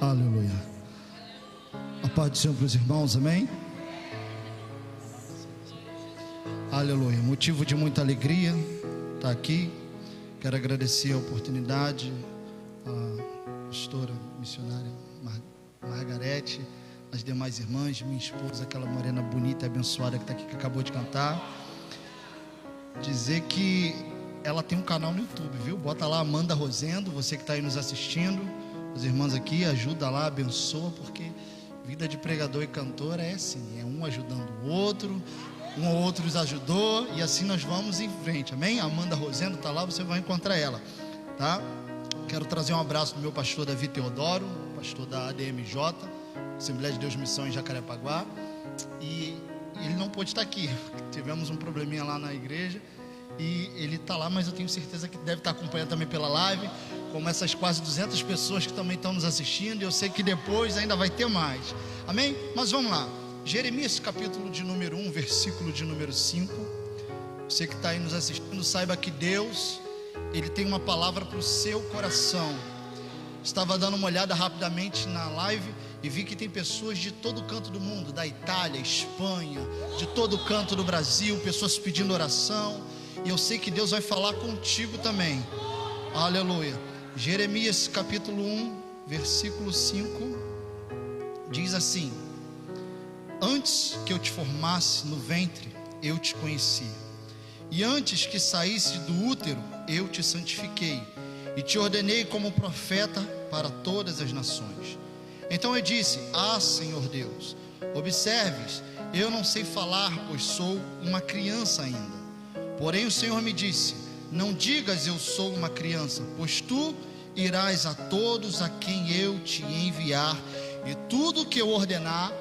Aleluia. A paz do Senhor para os irmãos, amém? Aleluia. Motivo de muita alegria estar aqui. Quero agradecer a oportunidade à pastora missionária Margarete, as demais irmãs, minha esposa, aquela morena bonita e abençoada que está aqui, que acabou de cantar. Dizer que ela tem um canal no YouTube, viu? Bota lá Amanda Rosendo, você que está aí nos assistindo, os irmãos aqui, ajuda lá, abençoa, porque vida de pregador e cantora é assim, é um ajudando o outro, um ou outro os ajudou, e assim nós vamos em frente, amém? Amanda Rosendo está lá, você vai encontrar ela, tá? Quero trazer um abraço do meu pastor Davi Teodoro, pastor da ADMJ, Assembleia de Deus Missão em Jacarepaguá, e ele não pôde estar aqui, tivemos um probleminha lá na igreja, e ele está lá, mas eu tenho certeza que deve estar acompanhando também pela live, como essas quase 200 pessoas que também estão nos assistindo, e eu sei que depois ainda vai ter mais, amém? Mas vamos lá, Jeremias capítulo de número 1, versículo de número 5, você que está aí nos assistindo, saiba que Deus, Ele tem uma palavra para o seu coração. Estava dando uma olhada rapidamente na live e vi que tem pessoas de todo canto do mundo, da Itália, Espanha, de todo canto do Brasil, pessoas pedindo oração, e eu sei que Deus vai falar contigo também, aleluia. Jeremias capítulo 1, versículo 5, diz assim: antes que eu te formasse no ventre, eu te conheci, e antes que saísse do útero, eu te santifiquei, e te ordenei como profeta para todas as nações. Então eu disse: Senhor Deus, observes, eu não sei falar, pois sou uma criança ainda. Porém o Senhor me disse: não digas eu sou uma criança, pois tu irás a todos a quem eu te enviar, e tudo que eu ordenar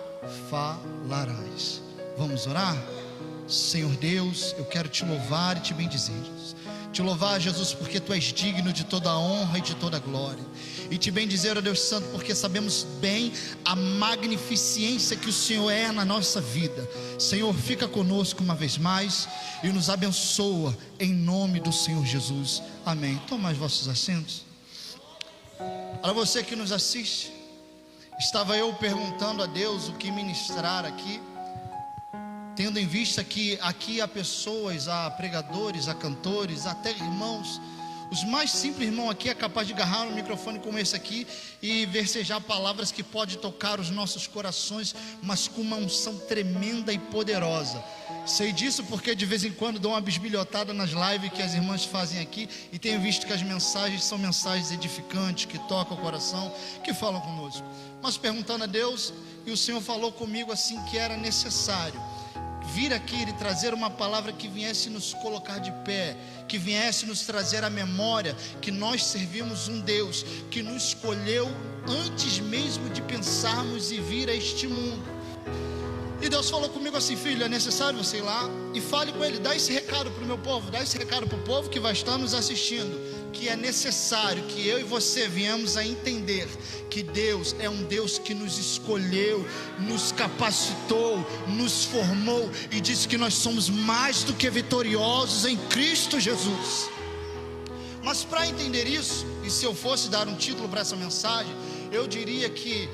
falarás. Vamos orar? Senhor Deus, eu quero te louvar e te bendizer, te louvar, Jesus, porque tu és digno de toda a honra e de toda a glória, e te bendizer, ó Deus Santo, porque sabemos bem a magnificência que o Senhor é na nossa vida. Senhor, fica conosco uma vez mais e nos abençoa em nome do Senhor Jesus, amém. Tomai os vossos assentos. Para você que nos assiste, estava eu perguntando a Deus o que ministrar aqui, tendo em vista que aqui há pessoas, há pregadores, há cantores, há até irmãos. Os mais simples irmão aqui é capaz de agarrar um microfone como esse aqui e versejar palavras que podem tocar os nossos corações, mas com uma unção tremenda e poderosa. Sei disso porque de vez em quando dou uma bisbilhotada nas lives que as irmãs fazem aqui, e tenho visto que as mensagens são mensagens edificantes, que tocam o coração, que falam conosco. Mas perguntando a Deus, e o Senhor falou comigo assim, que era necessário vir aqui e trazer uma palavra que viesse nos colocar de pé, que viesse nos trazer a memória que nós servimos um Deus que nos escolheu antes mesmo de pensarmos em vir a este mundo. E Deus falou comigo assim: filho, é necessário você ir lá e fale com ele, dá esse recado para o meu povo, dá esse recado para o povo que vai estar nos assistindo, que é necessário que eu e você venhamos a entender que Deus é um Deus que nos escolheu, nos capacitou, nos formou, e disse que nós somos mais do que vitoriosos em Cristo Jesus. Mas para entender isso, e se eu fosse dar um título para essa mensagem, eu diria que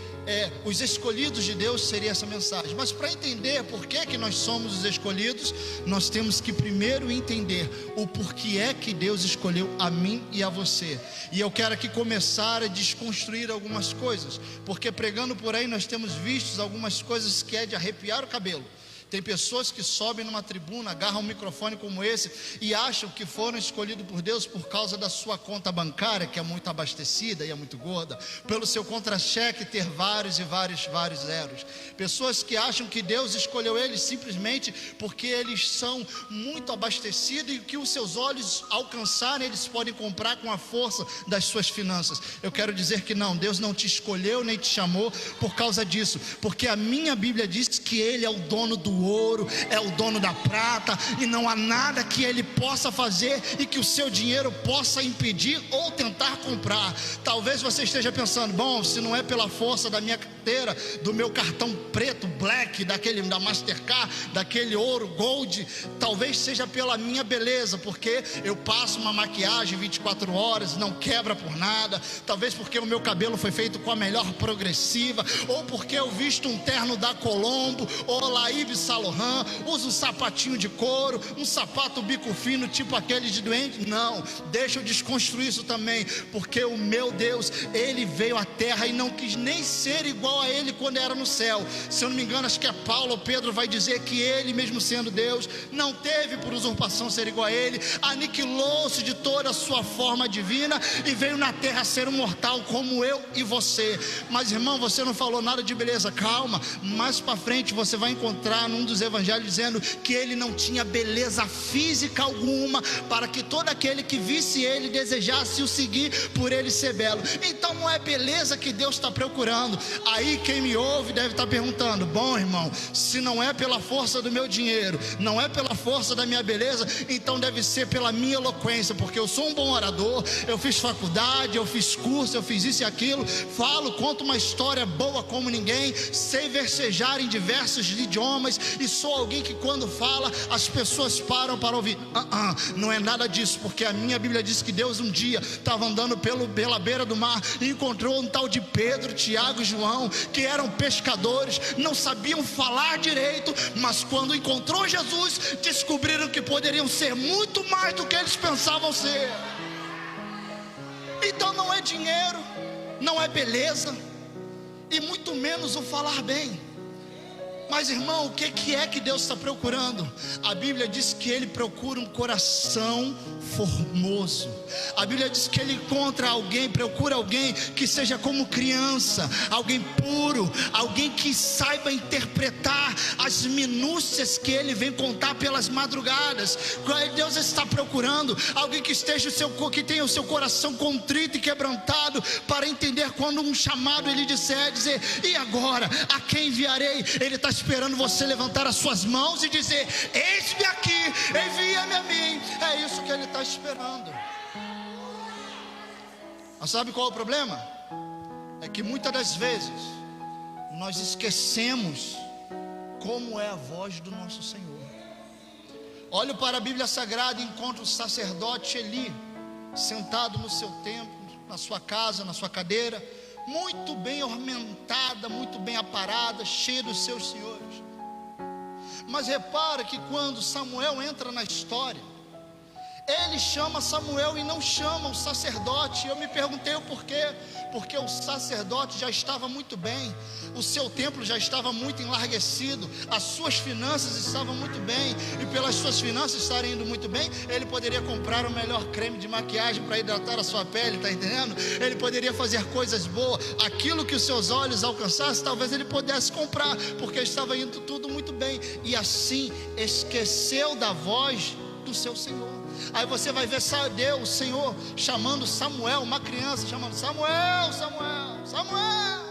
os escolhidos de Deus seria essa mensagem. Mas para entender por que nós somos os escolhidos, nós temos que primeiro entender o porquê é que Deus escolheu a mim e a você. E eu quero aqui começar a desconstruir algumas coisas, porque pregando por aí nós temos visto algumas coisas que é de arrepiar o cabelo. Tem pessoas que sobem numa tribuna, agarram um microfone como esse e acham que foram escolhidos por Deus por causa da sua conta bancária, que é muito abastecida e é muito gorda, pelo seu contra-cheque ter vários zeros. Pessoas que acham que Deus escolheu eles simplesmente porque eles são muito abastecidos e que os seus olhos alcançarem, eles podem comprar com a força das suas finanças. Eu quero dizer que não, Deus não te escolheu nem te chamou por causa disso, porque a minha Bíblia diz que Ele é o dono do do ouro, é o dono da prata, e não há nada que ele possa fazer e que o seu dinheiro possa impedir ou tentar comprar. Talvez você esteja pensando: bom, se não é pela força da minha carteira, do meu cartão preto, black, da Mastercard, daquele ouro, gold, talvez seja pela minha beleza, porque eu passo uma maquiagem 24 horas, não quebra por nada, talvez porque o meu cabelo foi feito com a melhor progressiva, ou porque eu visto um terno da Colombo, ou La Yves Saint Laurent, uso um sapatinho de couro, um sapato bico fino, tipo aquele de doente. Não, deixa eu desconstruir isso também, porque o meu Deus, ele veio à terra e não quis nem ser igual a ele quando era no céu. Se eu não me engano, acho que é Paulo ou Pedro vai dizer que ele, mesmo sendo Deus, não teve por usurpação ser igual a ele, aniquilou-se de toda a sua forma divina e veio na terra ser um mortal como eu e você. Mas irmão, você não falou nada de beleza. Calma, mais para frente você vai encontrar num dos evangelhos dizendo que ele não tinha beleza física alguma, para que todo aquele que visse ele desejasse o seguir por ele ser belo. Então não é beleza que Deus está procurando. Aí quem me ouve deve estar perguntando: bom irmão, se não é pela força do meu dinheiro, não é pela força da minha beleza, então deve ser pela minha eloquência, porque eu sou um bom orador, eu fiz faculdade, eu fiz curso, eu fiz isso e aquilo, falo, conto uma história boa como ninguém, sei versejar em diversos idiomas, e sou alguém que quando fala as pessoas param para ouvir. Não é nada disso, porque a minha Bíblia diz que Deus um dia estava andando pela beira do mar e encontrou um tal de Pedro, Tiago e João, que eram pescadores, não sabiam falar direito, mas quando encontrou Jesus, descobriram que poderiam ser muito mais do que eles pensavam ser. Então não é dinheiro, não é beleza, e muito menos o falar bem. Mas irmão, o que é que Deus está procurando? A Bíblia diz que Ele procura um coração formoso. A Bíblia diz que Ele encontra alguém, procura alguém que seja como criança, alguém puro, alguém que saiba interpretar as minúcias que Ele vem contar pelas madrugadas. Deus está procurando alguém que que tenha o seu coração contrito e quebrantado, para entender quando um chamado Ele dizer: e agora, a quem enviarei? Ele está esperando você levantar as suas mãos e dizer: eis-me aqui, envia-me a mim. É isso que Ele está esperando. Mas sabe qual é o problema? É que muitas das vezes nós esquecemos como é a voz do nosso Senhor. Olho para a Bíblia Sagrada e encontro o sacerdote Eli sentado no seu templo, na sua casa, na sua cadeira, muito bem ornamentada, muito bem aparada, cheia dos seus senhores. Mas repara que quando Samuel entra na história, ele chama Samuel e não chama o sacerdote. Eu me perguntei o porquê. Porque o sacerdote já estava muito bem, o seu templo já estava muito enlarguecido, as suas finanças estavam muito bem, e pelas suas finanças estarem indo muito bem, ele poderia comprar o melhor creme de maquiagem para hidratar a sua pele, está entendendo? Ele poderia fazer coisas boas, aquilo que os seus olhos alcançassem, talvez ele pudesse comprar, porque estava indo tudo muito bem, e assim esqueceu da voz do seu Senhor. Aí você vai ver Deus, o Senhor, chamando Samuel, uma criança, chamando Samuel, Samuel, Samuel.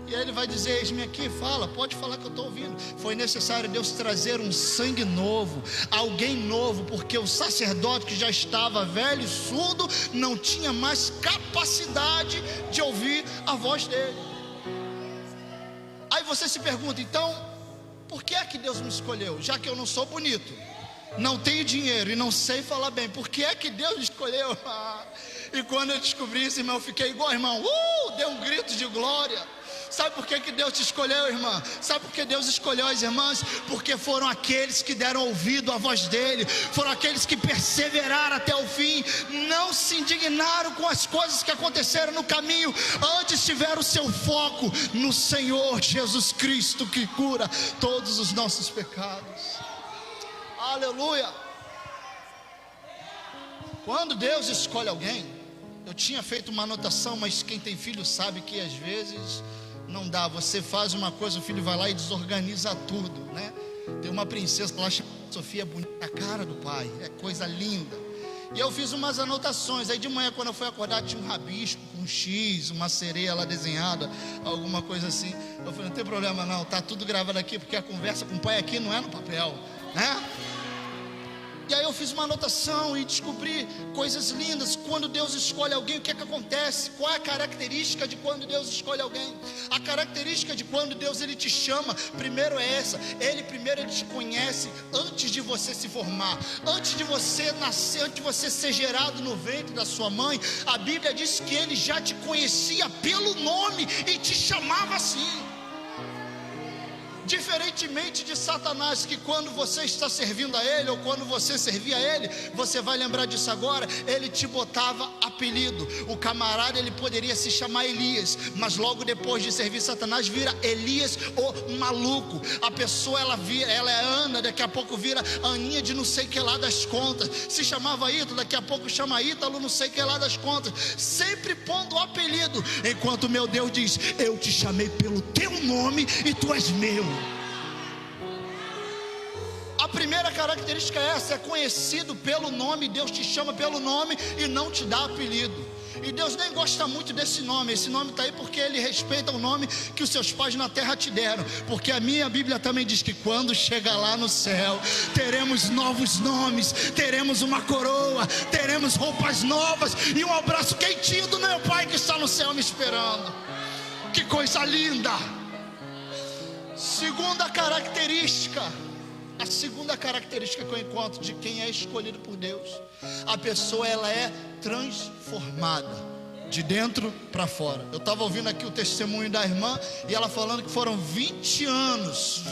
E aí ele vai dizer: eis-me aqui, fala, pode falar que eu estou ouvindo. Foi necessário Deus trazer um sangue novo, alguém novo, porque o sacerdote que já estava velho e surdo não tinha mais capacidade de ouvir a voz dele. Aí você se pergunta: então, por que é que Deus me escolheu? Já que eu não sou bonito, não tenho dinheiro e não sei falar bem, por que é que Deus me escolheu? E quando eu descobri isso, irmão, eu fiquei igual irmão, deu um grito de glória. Sabe por que Deus te escolheu, irmã? Sabe por que Deus escolheu as irmãs? Porque foram aqueles que deram ouvido à voz dele, foram aqueles que perseveraram até o fim, não se indignaram com as coisas que aconteceram no caminho, antes tiveram o seu foco no Senhor Jesus Cristo, que cura todos os nossos pecados. Aleluia. Quando Deus escolhe alguém, eu tinha feito uma anotação, mas quem tem filho sabe que às vezes não dá. Você faz uma coisa, o filho vai lá e desorganiza tudo, né? Tem uma princesa lá chamada Sofia, bonita, a cara do pai, é coisa linda. E eu fiz umas anotações. Aí de manhã, quando eu fui acordar, tinha um rabisco com um X, uma sereia lá desenhada, alguma coisa assim. Eu falei, não tem problema não, tá tudo gravado aqui, porque a conversa com o pai aqui não é no papel, né? E aí eu fiz uma anotação e descobri coisas lindas. Quando Deus escolhe alguém, o que é que acontece? Qual é a característica de quando Deus escolhe alguém? A característica de quando Deus ele te chama, primeiro é essa: Ele te conhece antes de você se formar, antes de você nascer, antes de você ser gerado no ventre da sua mãe. A Bíblia diz que Ele já te conhecia pelo nome e te chamava assim. Diferentemente de Satanás, que quando você está servindo a ele, ou quando você servia a ele, você vai lembrar disso agora, ele te botava apelido. O camarada, ele poderia se chamar Elias, mas logo depois de servir Satanás, vira Elias o maluco. A pessoa, ela é Ana, daqui a pouco vira Aninha de não sei que lá das contas. Se chamava Ítalo, daqui a pouco chama Ítalo não sei que lá das contas, sempre pondo o apelido, enquanto meu Deus diz: eu te chamei pelo teu nome e tu és meu. A primeira característica é essa: é conhecido pelo nome. Deus te chama pelo nome e não te dá apelido. E Deus nem gosta muito desse nome. Esse nome está aí porque Ele respeita o nome que os seus pais na terra te deram. Porque a minha Bíblia também diz que quando chegar lá no céu, teremos novos nomes, teremos uma coroa, teremos roupas novas e um abraço quentinho do meu Pai que está no céu me esperando. Que coisa linda! Segunda característica. A segunda característica que eu encontro de quem é escolhido por Deus: a pessoa, ela é transformada de dentro para fora. Eu estava ouvindo aqui o testemunho da irmã, e ela falando que foram 20 anos,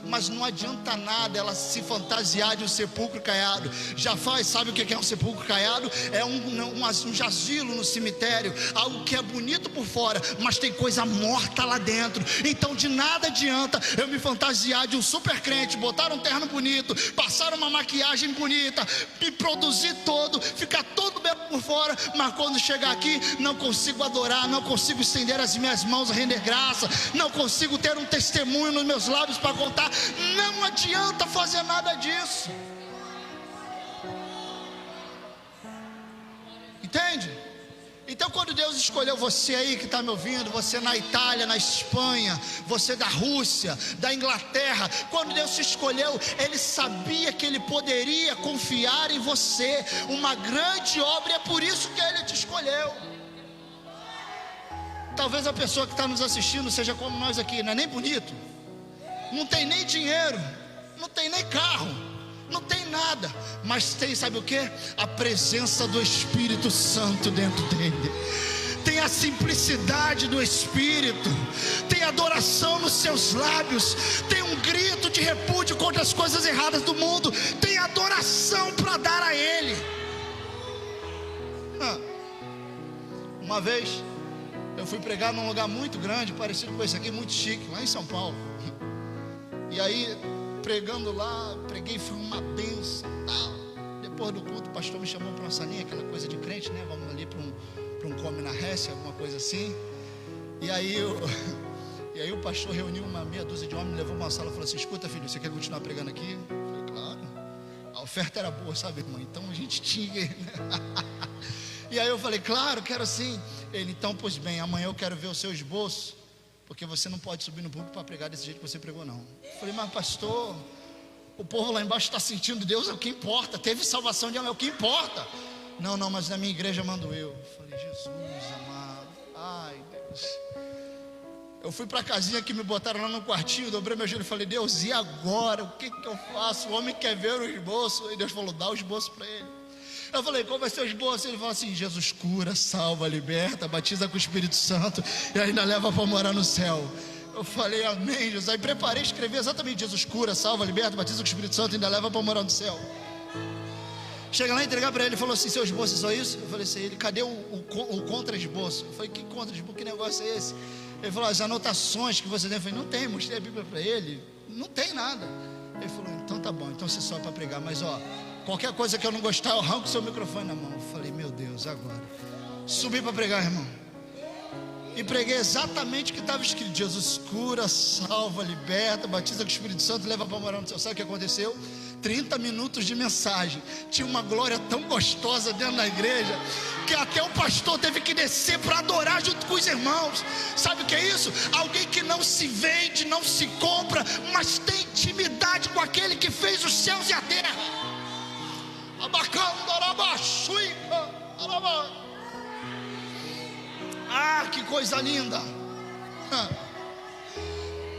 mas não adianta nada ela se fantasiar de um sepulcro caiado. Já faz, sabe o que é um sepulcro caiado? É um jazilo no cemitério, algo que é bonito por fora, mas tem coisa morta lá dentro. Então de nada adianta eu me fantasiar de um super crente, botar um terno bonito, passar uma maquiagem bonita, me produzir todo, ficar todo bem por fora, mas quando chegar aqui, não consigo adorar, não consigo estender as minhas mãos a render graça, não consigo ter um testemunho nos meus lábios para contar. Não adianta fazer nada disso. Entende? Então quando Deus escolheu você aí que está me ouvindo, você na Itália, na Espanha, você da Rússia, da Inglaterra, quando Deus te escolheu, Ele sabia que Ele poderia confiar em você uma grande obra, e é por isso que Ele te escolheu. Talvez a pessoa que está nos assistindo seja como nós aqui, não é nem bonito, não tem nem dinheiro, não tem nem carro, não tem nada, mas tem, sabe o que? A presença do Espírito Santo dentro dele. Tem a simplicidade do Espírito, tem adoração nos seus lábios, tem um grito de repúdio contra as coisas erradas do mundo, tem adoração para dar a Ele. Uma vez eu fui pregar num lugar muito grande, parecido com esse aqui, muito chique, lá em São Paulo. E aí, pregando lá, preguei, foi uma bênção, tal. Depois do culto, o pastor me chamou para uma salinha, aquela coisa de crente, né? Vamos ali para um come na rece, alguma coisa assim. E aí o pastor reuniu uma meia dúzia de homens, levou uma sala e falou assim: escuta, filho, você quer continuar pregando aqui? Eu falei, claro. A oferta era boa, sabe, irmão? Então a gente tinha. E aí eu falei, claro, quero sim. Ele, então, pois bem, amanhã eu quero ver o seu esboço, porque você não pode subir no púlpito para pregar desse jeito que você pregou, não. Eu falei, mas pastor, o povo lá embaixo está sentindo Deus, é o que importa. Teve salvação de alma, é o que importa. Não, mas na minha igreja mando eu. Eu falei, Jesus amado, ai Deus. Eu fui para a casinha que me botaram lá no quartinho, dobrei meu joelho e falei, Deus, e agora? O que eu faço? O homem quer ver o esboço. E Deus falou, dá o esboço para ele. Eu falei, qual vai ser o esboço? Ele falou assim, Jesus cura, salva, liberta, batiza com o Espírito Santo e ainda leva para morar no céu. Eu falei, amém, Jesus. Aí preparei, escrevi exatamente, Jesus cura, salva, liberta, batiza com o Espírito Santo e ainda leva para morar no céu. Chega lá, entregar para ele, ele falou assim, seu esboço é só isso? Eu falei assim, ele, cadê o contra-esboço? Eu falei, que contra-esboço, que negócio é esse? Ele falou, as anotações que você tem. Eu falei, não tem, mostrei a Bíblia para ele, não tem nada. Ele falou, então tá bom, então você sobe para pregar, mas ó, qualquer coisa que eu não gostar, eu arranco o seu microfone na mão. Eu falei, meu Deus, agora. Subi para pregar, irmão. E preguei exatamente o que estava escrito. Jesus cura, salva, liberta, batiza com o Espírito Santo, leva para morar no céu. Sabe o que aconteceu? 30 minutos de mensagem. Tinha uma glória tão gostosa dentro da igreja, que até o pastor teve que descer para adorar junto com os irmãos. Sabe o que é isso? Alguém que não se vende, não se compra, mas tem intimidade com aquele que fez os céus e a terra. Ah, que coisa linda.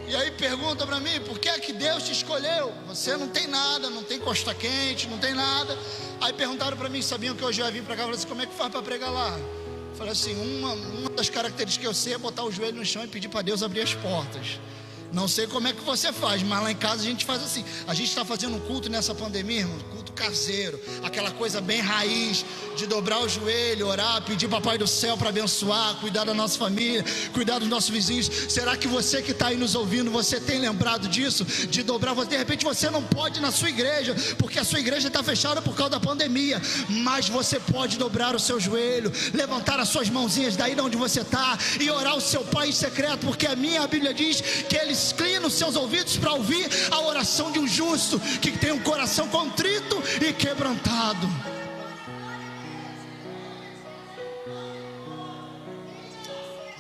E aí pergunta para mim, por que é que Deus te escolheu? Você não tem nada, não tem costa quente, não tem nada. Aí perguntaram para mim, sabiam que hoje eu ia vir para cá, falaram assim, como é que faz para pregar lá? Eu falei assim, uma das características que eu sei é botar o joelho no chão e pedir para Deus abrir as portas. Não sei como é que você faz, mas lá em casa a gente faz assim. A gente está fazendo um culto nessa pandemia, irmão, culto caseiro, aquela coisa bem raiz, de dobrar o joelho, orar, pedir papai do céu para abençoar, cuidar da nossa família, cuidar dos nossos vizinhos. Será que você que está aí nos ouvindo, você tem lembrado disso? De dobrar, de repente você não pode ir na sua igreja, porque a sua igreja está fechada por causa da pandemia, mas você pode dobrar o seu joelho, levantar as suas mãozinhas daí de onde você está e orar o seu Pai em secreto, porque a Bíblia diz que Ele inclina os seus ouvidos para ouvir a oração de um justo, que tem um coração contrito e quebrantado.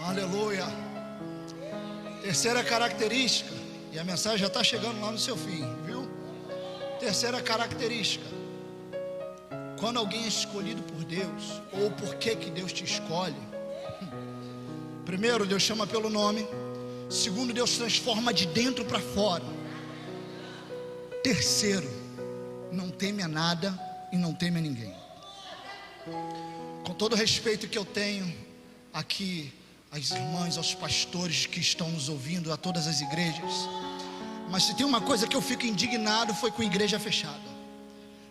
Aleluia. Terceira característica, e a mensagem já está chegando lá no seu fim, viu? Terceira característica: quando alguém é escolhido por Deus, ou por que Deus te escolhe? Primeiro, Deus chama pelo nome. Segundo, Deus transforma de dentro para fora. Terceiro, não teme a nada e não teme a ninguém. Com todo o respeito que eu tenho aqui às irmãs, aos pastores que estão nos ouvindo, a todas as igrejas, mas se tem uma coisa que eu fico indignado, foi com igreja fechada.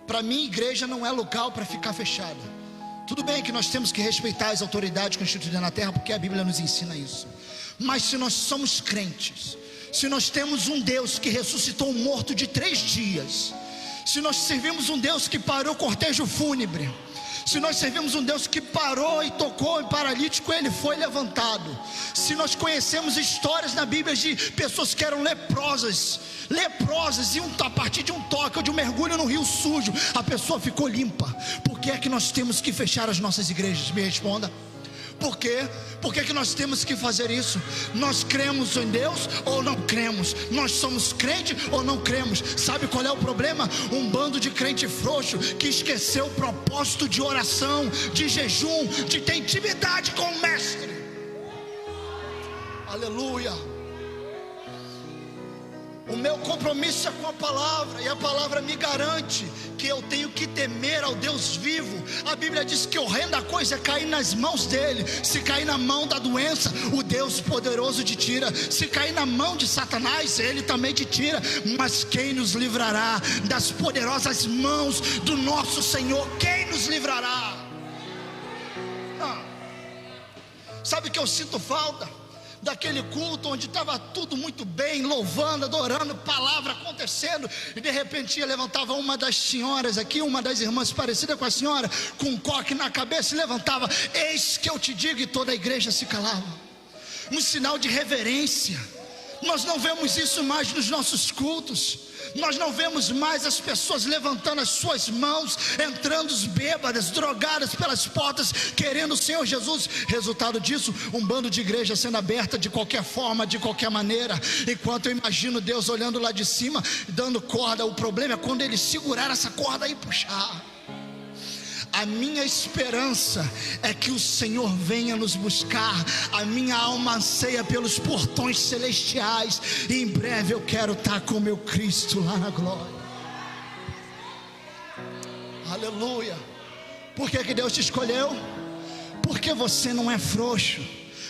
Para mim, igreja não é local para ficar fechada. Tudo bem que nós temos que respeitar as autoridades constituídas na terra, porque a Bíblia nos ensina isso. Mas se nós somos crentes, se nós temos um Deus que ressuscitou um morto de 3 dias, se nós servimos um Deus que parou o cortejo fúnebre, se nós servimos um Deus que parou e tocou em paralítico, ele foi levantado, se nós conhecemos histórias na Bíblia de pessoas que eram leprosas, e a partir de um toque ou de um mergulho no rio sujo, a pessoa ficou limpa. Por que é que nós temos que fechar as nossas igrejas? Me responda. Por quê? Por que nós temos que fazer isso? Nós cremos em Deus ou não cremos? Nós somos crente ou não cremos? Sabe qual é o problema? Um bando de crente frouxo que esqueceu o propósito de oração, de jejum, de ter intimidade com o Mestre. Aleluia. O meu compromisso é com a palavra, e a palavra me garante que eu tenho que temer ao Deus vivo. A Bíblia diz que horrenda coisa é cair nas mãos dele. Se cair na mão da doença, o Deus poderoso te tira. Se cair na mão de Satanás, ele também te tira. Mas quem nos livrará das poderosas mãos do nosso Senhor? Quem nos livrará? Sabe que eu sinto falta? Daquele culto onde estava tudo muito bem, louvando, adorando, palavra acontecendo, e de repente levantava uma das senhoras aqui, uma das irmãs parecida com a senhora, com um coque na cabeça, e levantava: eis que eu te digo, e toda a igreja se calava. Um sinal de reverência. Nós não vemos isso mais nos nossos cultos. Nós não vemos mais as pessoas levantando as suas mãos, entrando bêbadas, drogadas pelas portas, querendo o Senhor Jesus. Resultado disso, um bando de igreja sendo aberta de qualquer forma, de qualquer maneira. Enquanto eu imagino Deus olhando lá de cima, dando corda. O problema é quando Ele segurar essa corda e puxar. A minha esperança é que o Senhor venha nos buscar. A minha alma anseia pelos portões celestiais, e em breve eu quero estar com o meu Cristo lá na glória. Aleluia. Por que Deus te escolheu? Porque você não é frouxo.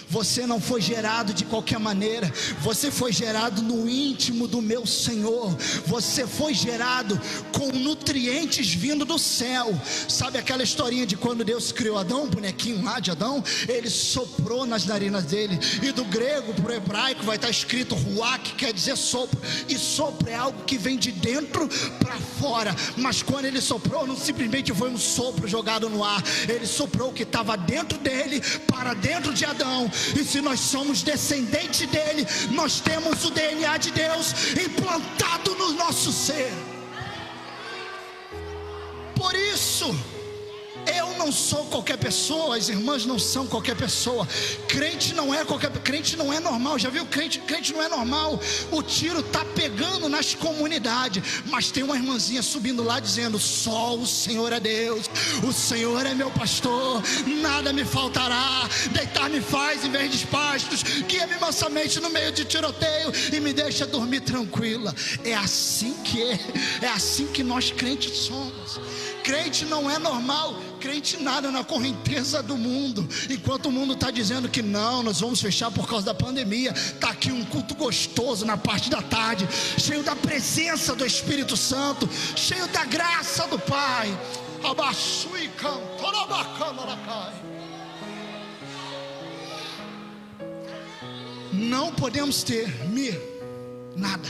Você não foi gerado de qualquer maneira. Você foi gerado no íntimo do meu Senhor. Você foi gerado com nutrientes vindo do céu. Sabe aquela historinha de quando Deus criou Adão, o bonequinho lá de Adão? Ele soprou nas narinas dele. E do grego para o hebraico vai estar escrito ruá, que quer dizer sopro. E sopro é algo que vem de dentro para fora. Mas quando ele soprou, não simplesmente foi um sopro jogado no ar. Ele soprou o que estava dentro dele para dentro de Adão. E se nós somos descendentes dele, nós temos o DNA de Deus implantado no nosso ser. isso, eu não sou qualquer pessoa, as irmãs não são qualquer pessoa. Crente não é crente não é normal. Já viu? Crente não é normal. O tiro tá pegando nas comunidades, mas tem uma irmãzinha subindo lá dizendo: só o Senhor é Deus, o Senhor é meu pastor, nada me faltará. Deitar-me faz em vez de pastos, guia-me mansamente no meio de tiroteio e me deixa dormir tranquila. É assim que nós crentes somos. Crente não é normal. Crente nada na correnteza do mundo. Enquanto o mundo está dizendo que não, nós vamos fechar por causa da pandemia, está aqui um culto gostoso na parte da tarde, cheio da presença do Espírito Santo, cheio da graça do Pai. Não podemos ter nada.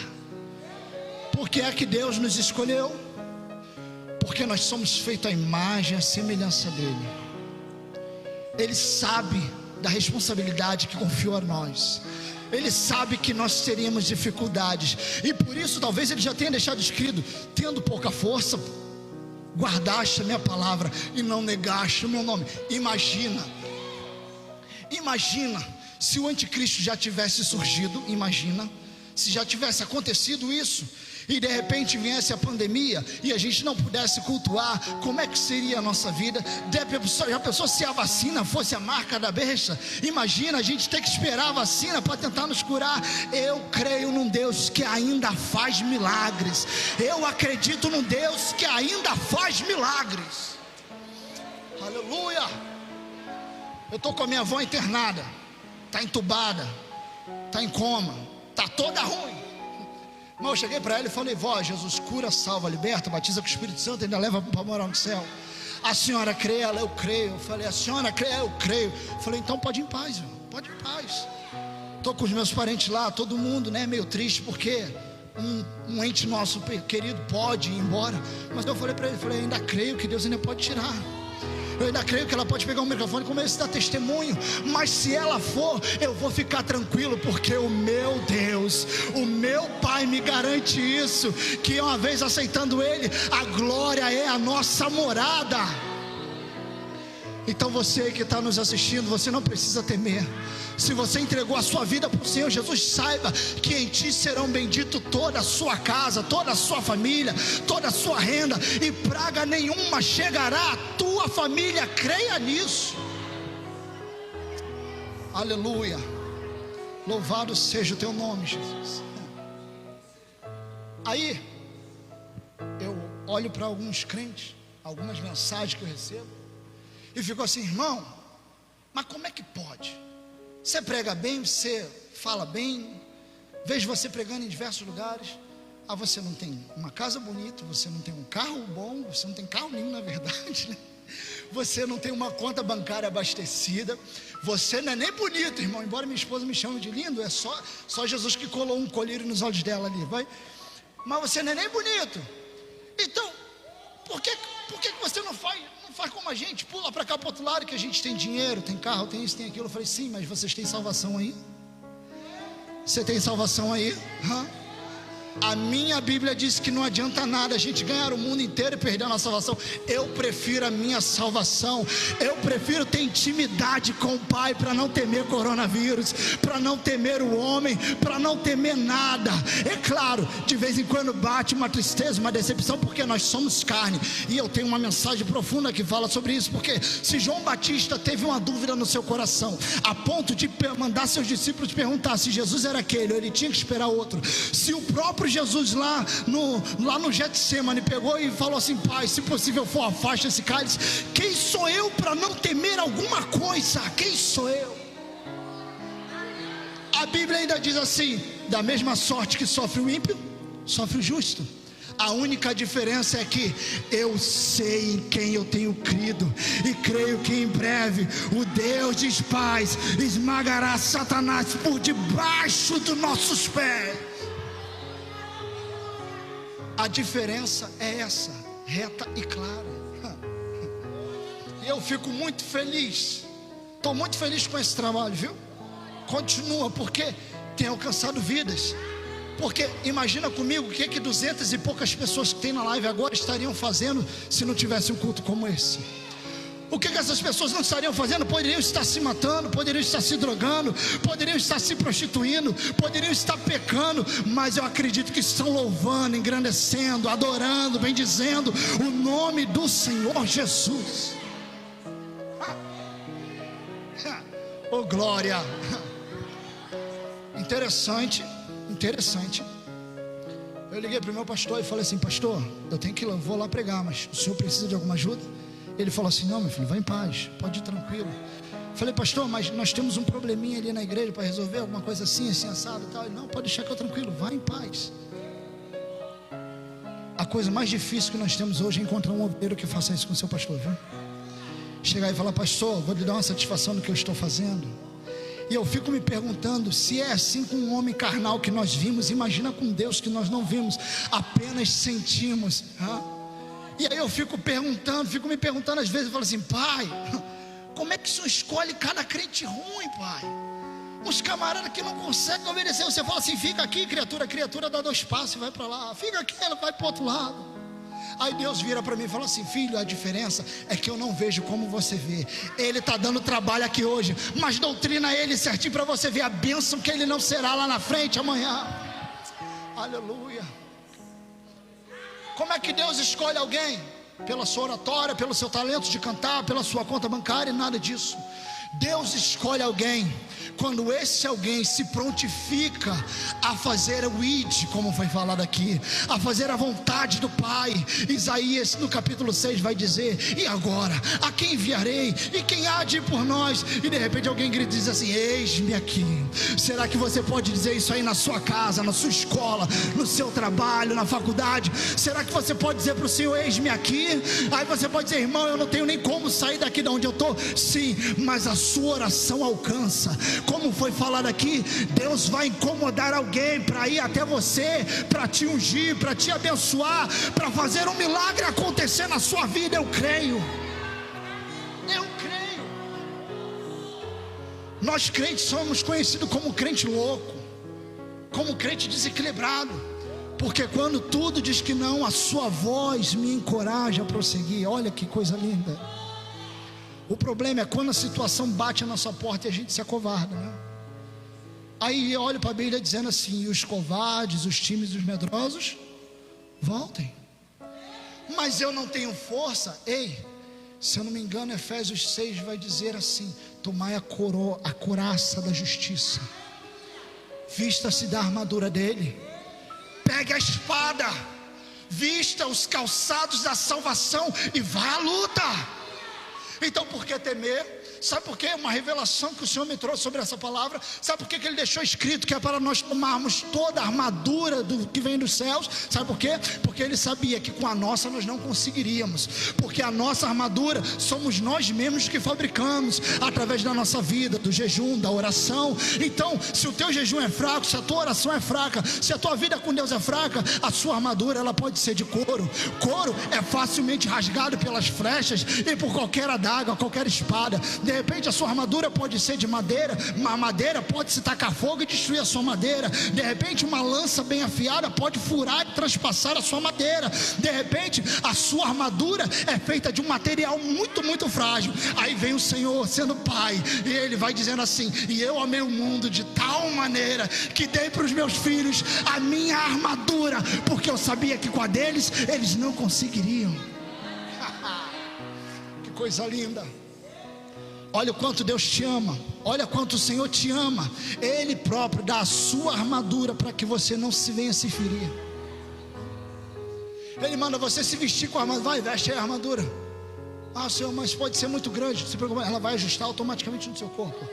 Porque é que Deus nos escolheu? Porque nós somos feitos à imagem e à semelhança dele. Ele sabe da responsabilidade que confiou a nós. Ele sabe que nós teríamos dificuldades, e por isso talvez ele já tenha deixado escrito: tendo pouca força, guardaste a minha palavra e não negaste o meu nome. Imagina se o anticristo já tivesse surgido. Imagina se já tivesse acontecido isso, e de repente viesse a pandemia e a gente não pudesse cultuar. Como é que seria a nossa vida? Já pensou se a vacina fosse a marca da besta? Imagina a gente ter que esperar a vacina para tentar nos curar. Eu creio num Deus que ainda faz milagres. Eu acredito num Deus que ainda faz milagres. Aleluia. Eu estou com a minha avó internada, está entubada, está em coma, está toda ruim. Mas eu cheguei para ela e falei: vó, Jesus cura, salva, liberta, batiza com o Espírito Santo, ainda leva para morar no céu. A senhora crê? Ela: eu creio. Eu falei: a senhora crê? Eu creio. Eu falei: então pode ir em paz, pode ir em paz. Estou com os meus parentes lá, todo mundo, né, meio triste, porque um ente nosso querido pode ir embora. Mas eu falei para ele, ainda creio que Deus ainda pode tirar. Eu ainda creio que ela pode pegar um microfone e começar a dar testemunho. Mas se ela for, eu vou ficar tranquilo, porque o meu Deus, o meu Pai me garante isso, que uma vez aceitando Ele, a glória é a nossa morada. Então você que está nos assistindo, você não precisa temer. Se você entregou a sua vida para o Senhor Jesus, saiba que em ti serão benditos toda a sua casa, toda a sua família, toda a sua renda, e praga nenhuma chegará à tua família. Creia nisso. Aleluia. Louvado seja o teu nome, Jesus. Aí eu olho para alguns crentes, algumas mensagens que eu recebo, e fico assim: irmão, mas como é que pode? Você prega bem, você fala bem, vejo você pregando em diversos lugares. Você não tem uma casa bonita, você não tem um carro bom, você não tem carro nenhum, na verdade, né? Você não tem uma conta bancária abastecida, você não é nem bonito, irmão, embora minha esposa me chame de lindo. É só Jesus que colou um colírio nos olhos dela ali, vai. Mas você não é nem bonito. Então, por que você não faz como a gente? Pula para cá, para o outro lado, que a gente tem dinheiro, tem carro, tem isso, tem aquilo. Eu falei: sim, mas vocês têm salvação aí? Você tem salvação aí? A minha Bíblia diz que não adianta nada a gente ganhar o mundo inteiro e perder a nossa salvação. Eu prefiro a minha salvação. Eu prefiro ter intimidade com o Pai, para não temer coronavírus, para não temer o homem, para não temer nada. É claro, de vez em quando bate uma tristeza, uma decepção, porque nós somos carne. E eu tenho uma mensagem profunda que fala sobre isso. Porque se João Batista teve uma dúvida no seu coração, a ponto de mandar seus discípulos perguntar se Jesus era aquele ou ele tinha que esperar outro, se o próprio Jesus lá no Getsemane pegou e falou assim: Pai, se possível for, afasta esse cálice. Quem sou eu para não temer alguma coisa? Quem sou eu? A Bíblia ainda diz assim: da mesma sorte que sofre o ímpio, sofre o justo. A única diferença é que eu sei em quem eu tenho crido, e creio que em breve o Deus de paz esmagará Satanás por debaixo dos nossos pés. A diferença é essa, reta e clara. E eu fico muito feliz. Estou muito feliz com esse trabalho, viu? Continua, porque tem alcançado vidas. Porque imagina comigo o que 200 e poucas pessoas que tem na live agora estariam fazendo se não tivesse um culto como esse. O que essas pessoas não estariam fazendo? Poderiam estar se matando, poderiam estar se drogando, poderiam estar se prostituindo, poderiam estar pecando, mas eu acredito que estão louvando, engrandecendo, adorando, bendizendo o nome do Senhor Jesus. Oh glória! Interessante. Eu liguei para o meu pastor e falei assim: pastor, eu vou lá pregar, mas o senhor precisa de alguma ajuda? Ele falou assim: não, meu filho, vai em paz, pode ir tranquilo. Falei: pastor, mas nós temos um probleminha ali na igreja para resolver, alguma coisa assim assado e tal. Ele: não, pode deixar que eu tranquilo, vai em paz. A coisa mais difícil que nós temos hoje é encontrar um obreiro que faça isso com o seu pastor, viu? Chegar e falar: pastor, vou lhe dar uma satisfação no que eu estou fazendo. E eu fico me perguntando, se é assim com um homem carnal que nós vimos, imagina com Deus que nós não vimos, apenas sentimos. E aí eu fico me perguntando às vezes, eu falo assim: pai, como é que o senhor escolhe cada crente ruim, pai? Uns camaradas que não conseguem obedecer. Você fala assim: fica aqui, criatura dá 2 passos e vai para lá, fica aqui, ela vai para o outro lado. Aí Deus vira para mim e fala assim: filho, a diferença é que eu não vejo como você vê. Ele está dando trabalho aqui hoje, mas doutrina ele certinho para você ver a bênção que ele não será lá na frente amanhã. Aleluia. Como é que Deus escolhe alguém? Pela sua oratória, pelo seu talento de cantar, pela sua conta bancária e nada disso. Deus escolhe alguém quando esse alguém se prontifica a fazer o id, como foi falado aqui, a fazer a vontade do Pai. Isaías no capítulo 6 vai dizer: e agora, a quem enviarei? E quem há de ir por nós? E de repente alguém grita e diz assim: eis-me aqui. Será que você pode dizer isso aí na sua casa, na sua escola, no seu trabalho, na faculdade? Será que você pode dizer para o Senhor: eis-me aqui? Aí você pode dizer: irmão, eu não tenho nem como sair daqui de onde eu estou. Sim, mas a sua oração alcança. Como foi falado aqui, Deus vai incomodar alguém para ir até você, para te ungir, para te abençoar, para fazer um milagre acontecer na sua vida. Eu creio. Nós crentes somos conhecidos como crente louco, como crente desequilibrado, porque quando tudo diz que não, a sua voz me encoraja a prosseguir. Olha que coisa linda. O problema é quando a situação bate na nossa porta e a gente se acovarda, né? Aí eu olho para a Bíblia dizendo assim: os covardes, os tímidos, os medrosos voltem. Mas eu não tenho força. Ei, se eu não me engano, Efésios 6 vai dizer assim: tomai a couraça da justiça, vista-se da armadura dele, pegue a espada, vista os calçados da salvação e vá à luta. Então por que temer? Sabe por quê? Uma revelação que o Senhor me trouxe sobre essa palavra. Sabe por que Ele deixou escrito que é para nós tomarmos toda a armadura do que vem dos céus? Sabe por quê? Porque Ele sabia que com a nossa nós não conseguiríamos, porque a nossa armadura somos nós mesmos que fabricamos, através da nossa vida, do jejum, da oração. Então se o teu jejum é fraco, se a tua oração é fraca, se a tua vida com Deus é fraca, a sua armadura ela pode ser de couro. Couro é facilmente rasgado pelas flechas e por qualquer adaga, qualquer espada. De repente a sua armadura pode ser de madeira, uma madeira pode se tacar fogo e destruir a sua madeira. De repente uma lança bem afiada pode furar e transpassar a sua madeira. De repente a sua armadura é feita de um material muito, muito frágil. Aí vem o Senhor sendo Pai e Ele vai dizendo assim: e eu amei o mundo de tal maneira que dei para os meus filhos a minha armadura, porque eu sabia que com a deles eles não conseguiriam. Que coisa linda. Olha o quanto Deus te ama, olha quanto o Senhor te ama. Ele próprio dá a sua armadura para que você não se venha se ferir. Ele manda você se vestir com a armadura. Vai, veste a armadura. Ah, Senhor, mas pode ser muito grande. Não se preocupe, ela vai ajustar automaticamente no seu corpo.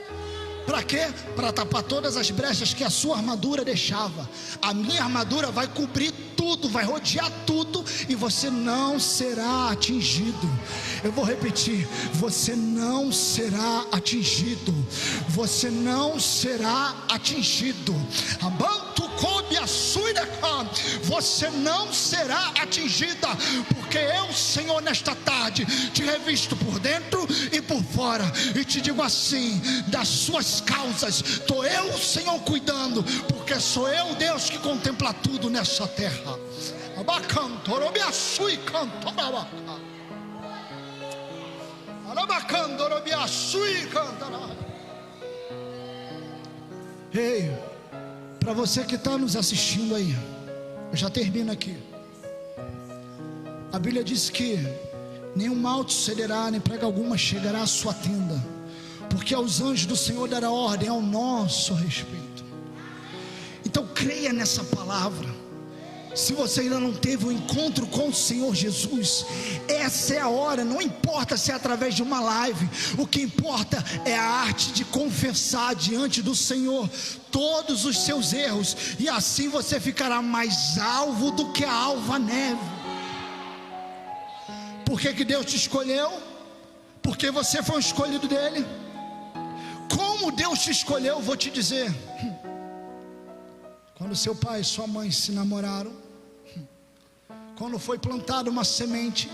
Para quê? Para tapar todas as brechas que a sua armadura deixava. A minha armadura vai cobrir tudo, vai rodear tudo, e você não será atingido. Eu vou repetir: você não será atingido. Você não será atingido. você não será atingida, porque eu, Senhor, nesta tarde te revisto por dentro e por fora, e te digo assim: das suas causas estou eu, Senhor, cuidando, porque sou eu, Deus, que contempla tudo nessa terra. Ei, para você que está nos assistindo aí, eu já termino aqui. A Bíblia diz que nenhum mal te sucederá, nem praga alguma chegará à sua tenda, porque aos anjos do Senhor dará ordem ao nosso respeito. Então creia nessa palavra. Se você ainda não teve um encontro com o Senhor Jesus, essa é a hora. Não importa se é através de uma live, o que importa é a arte de confessar diante do Senhor todos os seus erros, e assim você ficará mais alvo do que a alva neve. Por que Deus te escolheu? Porque você foi um escolhido dele. Como Deus te escolheu, vou te dizer. Quando seu pai e sua mãe se namoraram, quando foi plantada uma semente,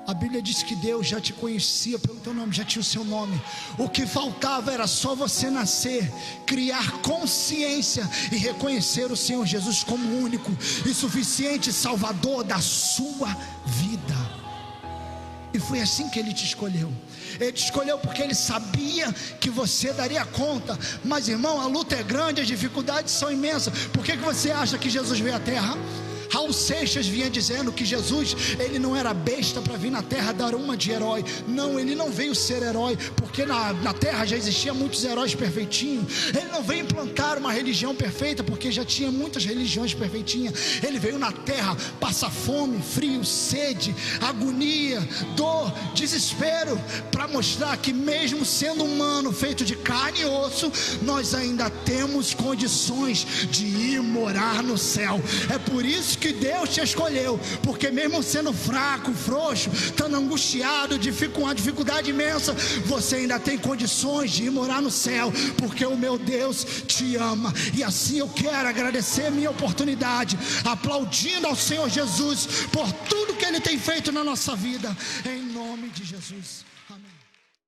a Bíblia diz que Deus já te conhecia pelo teu nome, já tinha o seu nome. O que faltava era só você nascer, criar consciência e reconhecer o Senhor Jesus como o único e suficiente Salvador da sua vida. E foi assim que Ele te escolheu. Ele te escolheu porque Ele sabia que você daria conta. Mas, irmão, a luta é grande, as dificuldades são imensas. Por que você acha que Jesus veio à terra? Raul Seixas vinha dizendo que Jesus, ele não era besta para vir na terra dar uma de herói. Não, ele não veio ser herói, porque na terra já existia muitos heróis perfeitinhos. Ele não veio implantar uma religião perfeita, porque já tinha muitas religiões perfeitinhas. Ele veio na terra passar fome, frio, sede, agonia, dor, desespero, para mostrar que mesmo sendo humano, feito de carne e osso, nós ainda temos condições de ir morar no céu. É por isso que Deus te escolheu, porque mesmo sendo fraco, frouxo, estando angustiado, com uma dificuldade imensa, você ainda tem condições de ir morar no céu, porque o meu Deus te ama. E assim eu quero agradecer a minha oportunidade, aplaudindo ao Senhor Jesus por tudo que Ele tem feito na nossa vida, em nome de Jesus.